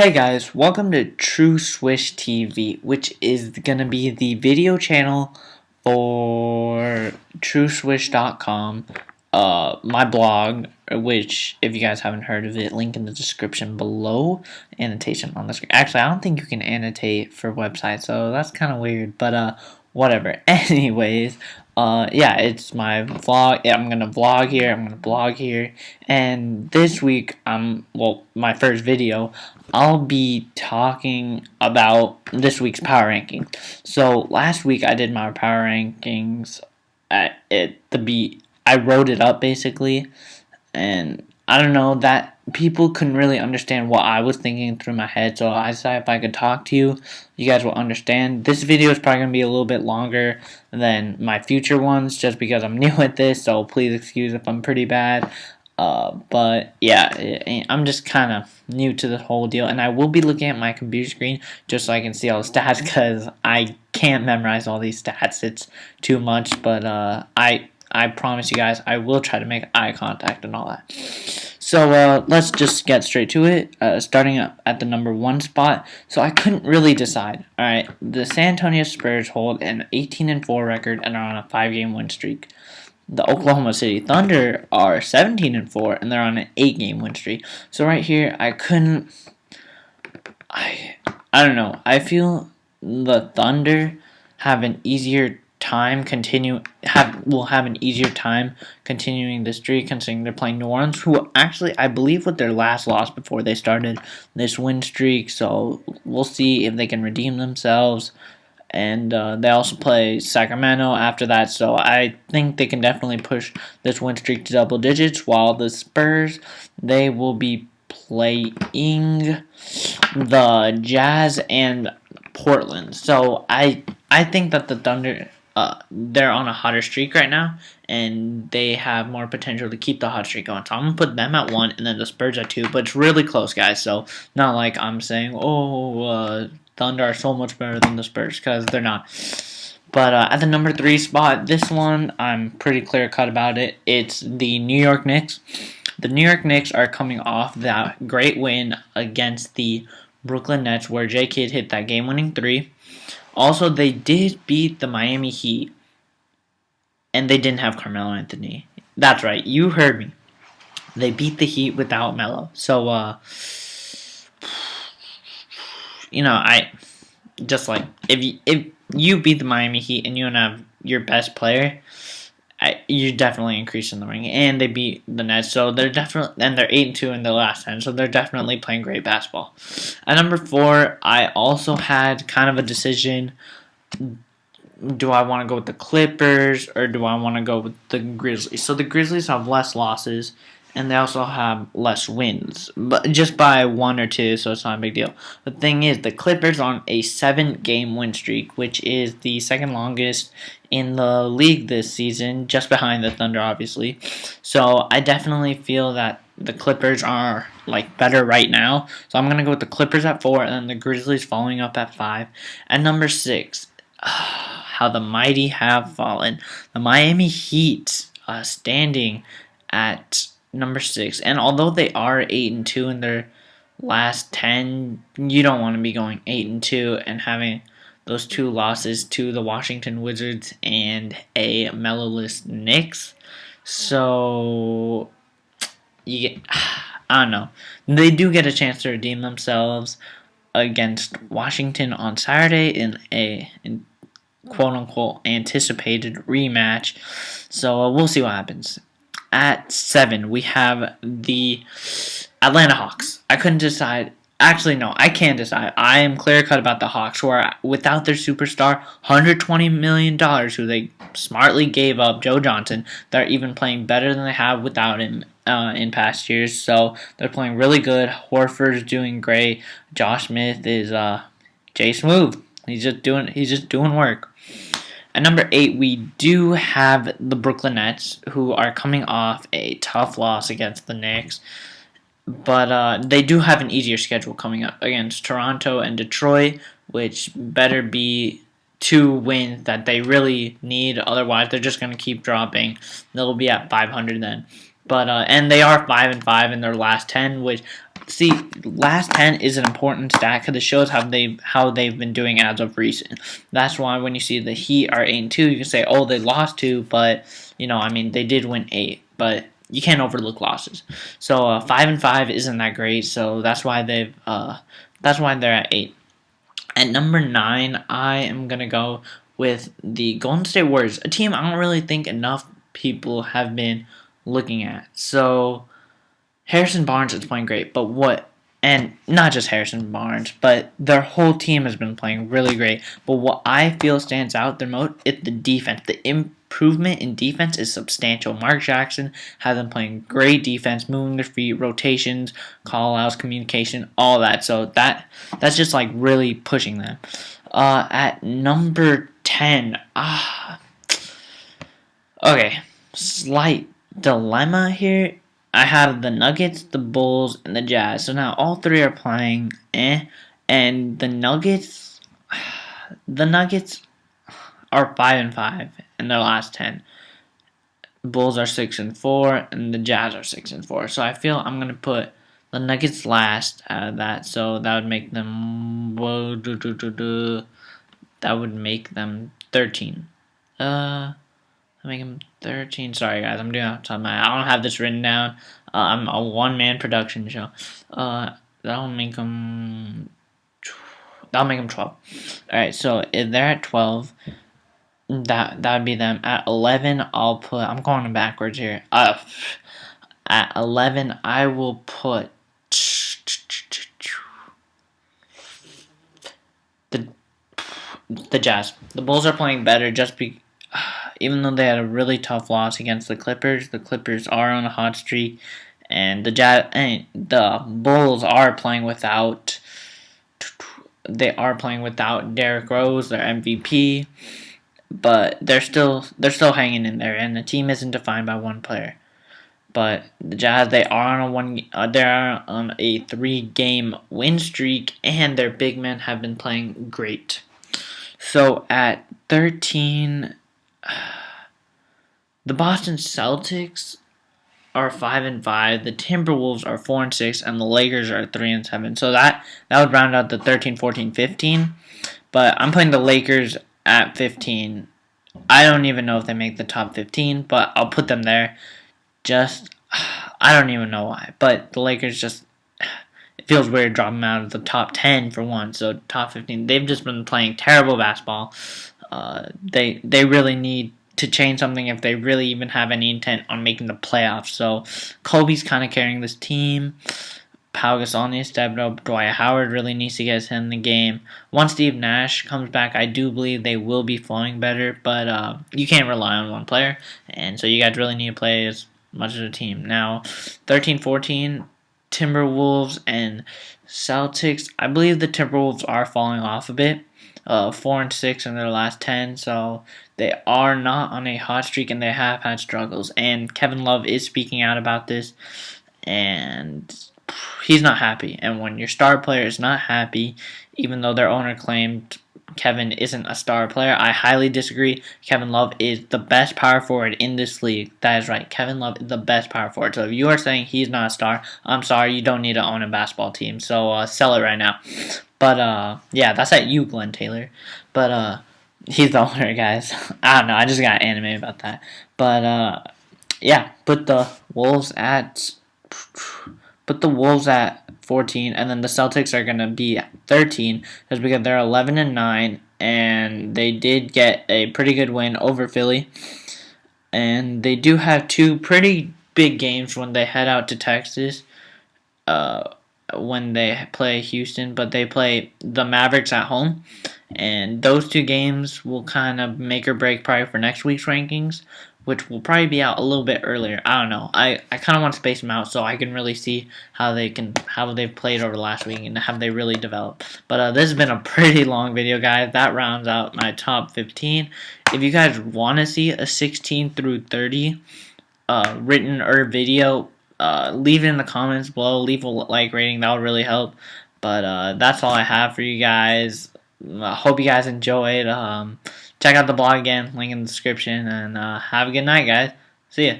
Hey guys, welcome to True Swish TV, which is gonna be the video channel for TrueSwish.com, my blog, which if you guys haven't heard of it, link in the description below, annotation on the screen. Actually, I don't think you can annotate for websites, so that's kind of weird, but whatever. Anyways, yeah, it's my vlog. Yeah, I'm gonna vlog here. I'm gonna blog here, and this week, well, my first video, I'll be talking about this week's power ranking. So last week I did my power rankings I wrote it up basically, and I don't know that people couldn't really understand what I was thinking through my head. So I decided if I could talk to you, you guys will understand. This video is probably gonna be a little bit longer than my future ones, just because I'm new at this. So please excuse if I'm pretty bad. But yeah, I'm just kind of new to the whole deal, and I will be looking at my computer screen just so I can see all the stats, because I can't memorize all these stats. It's too much, but I promise you guys I will try to make eye contact and all that. So let's just get straight to it, starting up at the number 1 spot. So I couldn't really decide. Alright, the San Antonio Spurs hold an 18-4 record and are on a 5-game win streak. The Oklahoma City Thunder are 17-4 and they're on an 8-game win streak. So right here, I don't know. I feel the Thunder have an easier time will have an easier time continuing the streak, considering they're playing New Orleans, who actually I believe with their last loss before they started this win streak. So we'll see if they can redeem themselves. And they also play Sacramento after that, so I think they can definitely push this win streak to double digits, while the Spurs, they will be playing the Jazz and Portland. So I think that the Thunder, they're on a hotter streak right now, and they have more potential to keep the hot streak going. So I'm going to put them at 1 and then the Spurs at 2, but it's really close, guys, so not like I'm saying, Thunder are so much better than the Spurs, because they're not. But at the number 3 spot, this one, I'm pretty clear-cut about it. It's the New York Knicks. The New York Knicks are coming off that great win against the Brooklyn Nets, where J. Kidd hit that game-winning 3. Also, they did beat the Miami Heat, and they didn't have Carmelo Anthony. That's right, you heard me. They beat the Heat without Melo. So, I just like if you beat the Miami Heat and you don't have your best player, you're definitely increasing the ranking. And they beat the Nets, so they're 8-2 in the last 10, so they're definitely playing great basketball. At number 4, I also had kind of a decision. Do I want to go with the Clippers or do I want to go with the Grizzlies? So the Grizzlies have less losses, and they also have less wins, but just by 1 or 2, so it's not a big deal. The thing is, the Clippers are on a 7-game win streak, which is the second longest in the league this season, just behind the Thunder, obviously. So I definitely feel that the Clippers are better right now. So I'm gonna go with the Clippers at 4, and then the Grizzlies following up at 5. At number 6, how the mighty have fallen. The Miami Heat standing at number 6, and although they are 8-2 in their last 10, you don't want to be going 8-2 and having those 2 losses to the Washington Wizards and a mellowless Knicks. So I don't know. They do get a chance to redeem themselves against Washington on Saturday in quote-unquote anticipated rematch. So we'll see what happens. At 7, we have the Atlanta Hawks. I couldn't decide. Actually, no, I can decide. I am clear-cut about the Hawks, who are without their superstar, $120 million, who they smartly gave up, Joe Johnson. They're even playing better than they have without him in past years. So they're playing really good. Horford's doing great. Josh Smith is Jay Smooth. He's just doing work. At number 8, we do have the Brooklyn Nets, who are coming off a tough loss against the Knicks. But they do have an easier schedule coming up against Toronto and Detroit, which better be 2 wins that they really need. Otherwise, they're just going to keep dropping. They'll be at 500 then. But and they are 5-5 in their last 10, which see, last 10 is an important stat because it shows how they've been doing as of recent. That's why when you see the Heat are 8-2, you can say, oh, they lost 2, but I mean, they did win 8, but you can't overlook losses. So 5-5 isn't that great. So that's why they're at 8. At number 9, I am gonna go with the Golden State Warriors, a team I don't really think enough people have been looking at. So Harrison Barnes is playing great, and not just Harrison Barnes, but their whole team has been playing really great. But what I feel stands out the most is the defense. The improvement in defense is substantial. Mark Jackson has them playing great defense, moving their feet, rotations, call-outs, communication, all that. So that's just like really pushing them. At number 10, okay, slight dilemma here. I have the Nuggets, the Bulls, and the Jazz. So now all three are playing and the Nuggets are 5-5 in their last 10. Bulls are 6-4, and the Jazz are 6-4. So I feel I'm gonna put the Nuggets last out of that. So that would make them 13. I make him 13. Sorry, guys. I'm doing off the top of my head. I don't have this written down. I'm a one-man production show. That'll make him 12. All right. So if they're at 12, that would be them. At 11, I'm going backwards here. At 11, I will put the Jazz. The Bulls are playing better even though they had a really tough loss against the Clippers are on a hot streak, and the Bulls are playing without. They are playing without Derrick Rose, their MVP, but they're still hanging in there, and the team isn't defined by one player. But the Jazz, they are on a 3-game win streak, and their big men have been playing great. So at 13. The Boston Celtics are 5-5. The Timberwolves are 4-6, and the Lakers are 3-7. So that would round out the 13, 14, 15. But I'm putting the Lakers at 15. I don't even know if they make the top 15, but I'll put them there. I don't even know why, but the Lakers it feels weird dropping them out of the top 10 for one. So top 15, they've just been playing terrible basketball. They really need to change something if they really even have any intent on making the playoffs. So Kobe's kind of carrying this team. Pau Gasol needs to step up. Dwight Howard really needs to get his head in the game. Once Steve Nash comes back, I do believe they will be flowing better, but you can't rely on one player, and so you guys really need to play as much as a team. Now, 13-14, Timberwolves and Celtics. I believe the Timberwolves are falling off a bit. 4-6 in their last 10, so they are not on a hot streak, and they have had struggles. And Kevin Love is speaking out about this, and he's not happy. And when your star player is not happy, even though their owner claimed Kevin isn't a star player, I highly disagree. Kevin Love is the best power forward in this league. That is right. Kevin Love is the best power forward. So if you are saying he's not a star, I'm sorry. You don't need to own a basketball team. So sell it right now. But yeah, that's at you, Glenn Taylor. But he's the owner, guys. I don't know. I just got animated about that. But yeah, put the Wolves at 14, and then the Celtics are gonna be at 13 because they're 11-9, and they did get a pretty good win over Philly, and they do have two pretty big games when they head out to Texas. When they play Houston, but they play the Mavericks at home, and those two games will kind of make or break probably for next week's rankings, which will probably be out a little bit earlier. I don't know. I kind of want to space them out so I can really see how they've played over the last week and have they really developed. But this has been a pretty long video, guys. That rounds out my top 15. If you guys want to see a 16 through 30 written or video, leave it in the comments below. Leave a like rating. That would really help. But that's all I have for you guys. I hope you guys enjoyed. Check out the blog again. Link in the description. And have a good night, guys. See ya.